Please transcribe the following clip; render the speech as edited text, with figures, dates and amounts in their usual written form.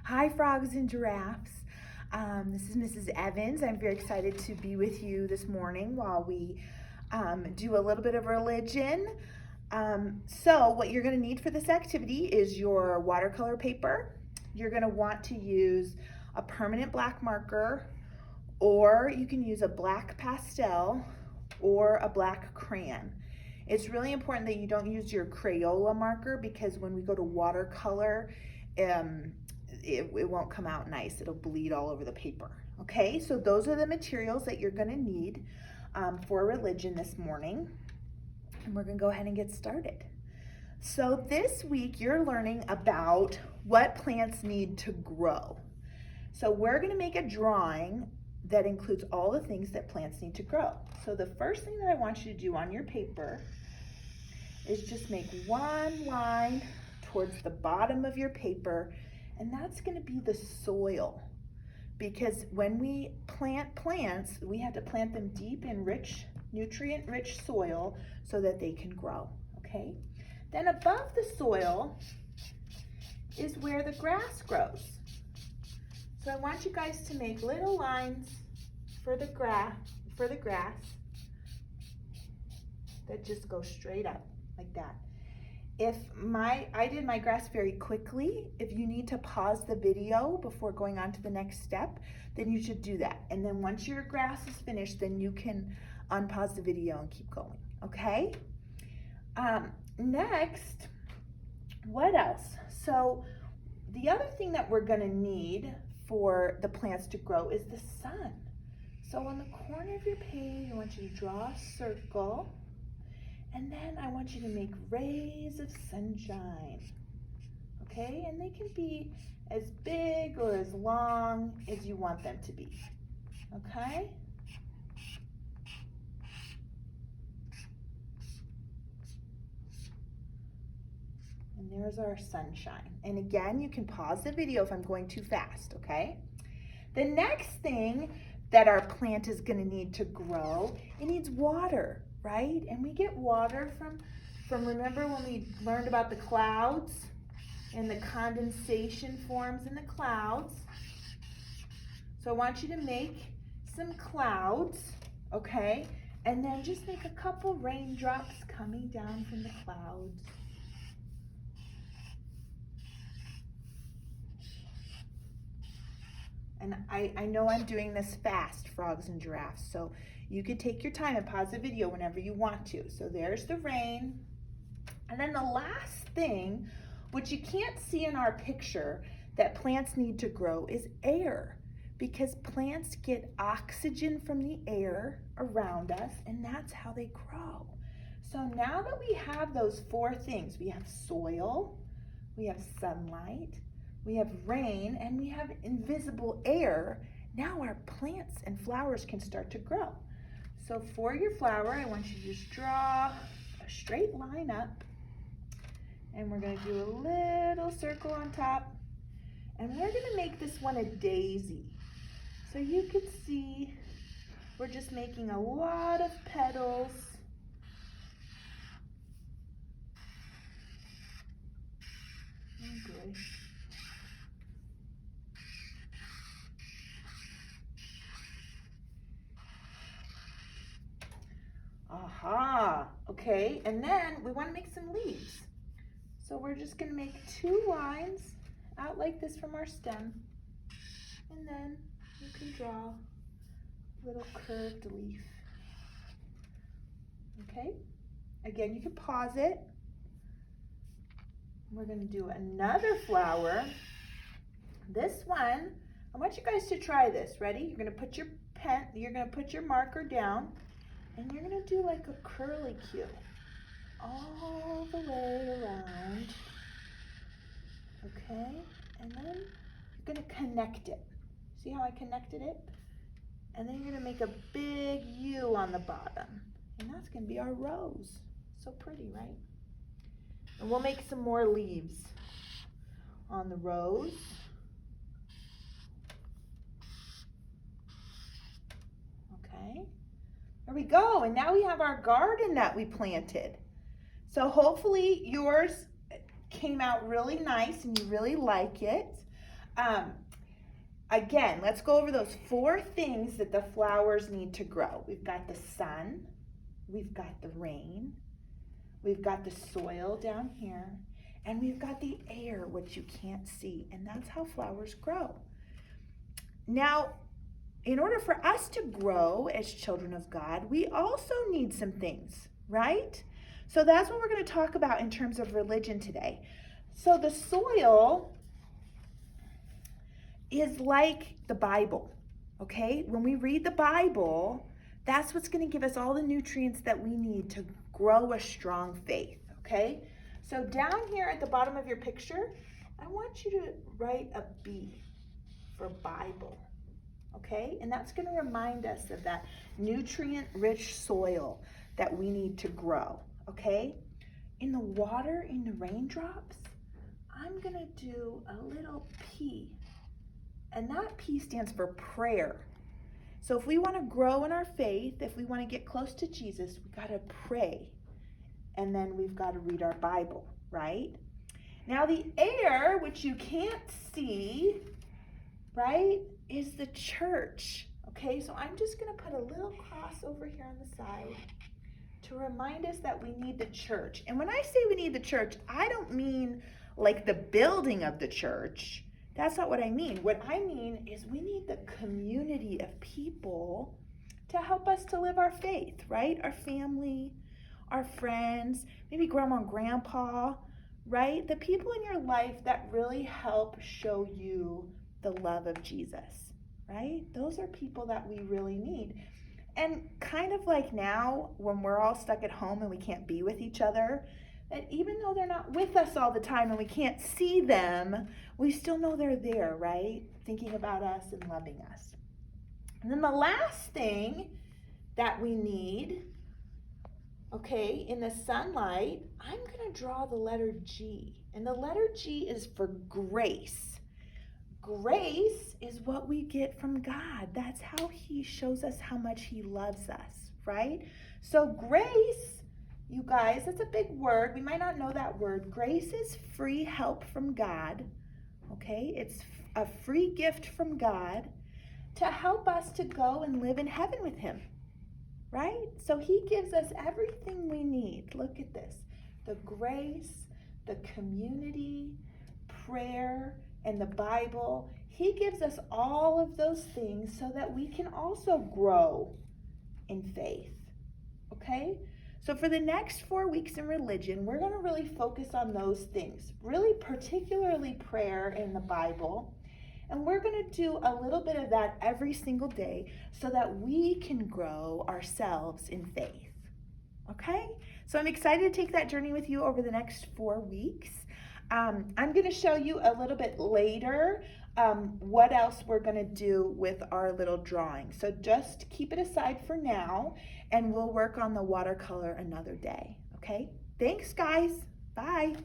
Hi, frogs and giraffes. This is Mrs. Evans. I'm very excited to be with you this morning while we do a little bit of religion. So what you're going to need for this activity is your watercolor paper. You're going to want to use a permanent black marker, or you can use a black pastel or a black crayon. It's really important that you don't use your Crayola marker, because when we go to watercolor, it won't come out nice. It'll bleed all over the paper. Okay, so those are the materials that you're going to need for religion this morning. And we're going to go ahead and get started. So this week you're learning about what plants need to grow. So we're going to make a drawing that includes all the things that plants need to grow. So the first thing that I want you to do on your paper is just make one line towards the bottom of your paper, and that's going to be the soil. Because when we plant plants, we have to plant them deep in rich, nutrient-rich soil so that they can grow, okay? Then above the soil is where the grass grows. So I want you guys to make little lines for the grass that just go straight up like that. I did my grass very quickly. If you need to pause the video before going on to the next step, then you should do that. And then once your grass is finished, then you can unpause the video and keep going, okay? Next, what else? So the other thing that we're gonna need for the plants to grow is the sun. So on the corner of your page, I want you to draw a circle, and then I want you to make rays of sunshine, okay? And they can be as big or as long as you want them to be, okay? And there's our sunshine. And again, you can pause the video if I'm going too fast, okay? The next thing that our plant is going to need to grow, it needs water, right? And we get water from remember when we learned about the clouds and the condensation forms in the clouds? So I want you to make some clouds, okay? And then just make a couple raindrops coming down from the clouds. And I know I'm doing this fast, frogs and giraffes, so you could take your time and pause the video whenever you want to. So there's the rain. And then the last thing, which you can't see in our picture, that plants need to grow is air, because plants get oxygen from the air around us, and that's how they grow. So now that we have those four things, we have soil, we have sunlight, we have rain, and we have invisible air, now our plants and flowers can start to grow. So for your flower, I want you to just draw a straight line up, and we're going to do a little circle on top, and we're going to make this one a daisy. So you can see we're just making a lot of petals. Oh boy. Aha, okay, and then we want to make some leaves. So we're just going to make two lines out like this from our stem, and then you can draw a little curved leaf. Okay, again, you can pause it. We're going to do another flower. This one, I want you guys to try this. Ready? You're going to put your marker down, and you're going to do like a curlicue all the way around, okay? And then you're going to connect it. See how I connected it? And then you're going to make a big U on the bottom, and that's going to be our rose. So pretty, right? And we'll make some more leaves on the rose. Okay. There we go, and now we have our garden that we planted. So hopefully yours came out really nice and you really like it. Again, let's go over those 4 things that the flowers need to grow. We've got the sun, we've got the rain, we've got the soil down here, and we've got the air, which you can't see, and that's how flowers grow. Now, in order for us to grow as children of God, we also need some things, right? So that's what we're going to talk about in terms of religion today. So the soil is like the Bible, okay? When we read the Bible, that's what's going to give us all the nutrients that we need to grow a strong faith, okay? So down here at the bottom of your picture, I want you to write a B for Bible, okay? And that's going to remind us of that nutrient-rich soil that we need to grow, okay? In the water, in the raindrops, I'm going to do a little P. And that P stands for prayer. So if we want to grow in our faith, if we want to get close to Jesus, we got to pray. And then we've got to read our Bible, right? Now the air, which you can't see, right, is the church. Okay, so I'm just going to put a little cross over here on the side to remind us that we need the church. And when I say we need the church, I don't mean like the building of the church. That's not what I mean. What I mean is we need the community of people to help us to live our faith, right? Our family, our friends, maybe grandma and grandpa, right? The people in your life that really help show you the love of Jesus, right? Those are people that we really need. And kind of like now when we're all stuck at home and we can't be with each other, that even though they're not with us all the time and we can't see them, we still know they're there, right? Thinking about us and loving us. And then the last thing that we need, okay, in the sunlight, I'm going to draw the letter G. And the letter G is for grace. Grace is what we get from God. That's how He shows us how much He loves us, right? So grace, you guys, that's a big word. We might not know that word. Grace is free help from God, okay? It's a free gift from God to help us to go and live in heaven with Him, right? So He gives us everything we need. Look at this. The grace, the community, prayer, and the Bible. He gives us all of those things so that we can also grow in faith, okay? So for the next 4 weeks in religion, we're going to really focus on those things, really particularly prayer and the Bible. And we're going to do a little bit of that every single day so that we can grow ourselves in faith, okay? So I'm excited to take that journey with you over the next 4 weeks. I'm going to show you a little bit later what else we're going to do with our little drawing. So just keep it aside for now, and we'll work on the watercolor another day, okay? Thanks, guys. Bye.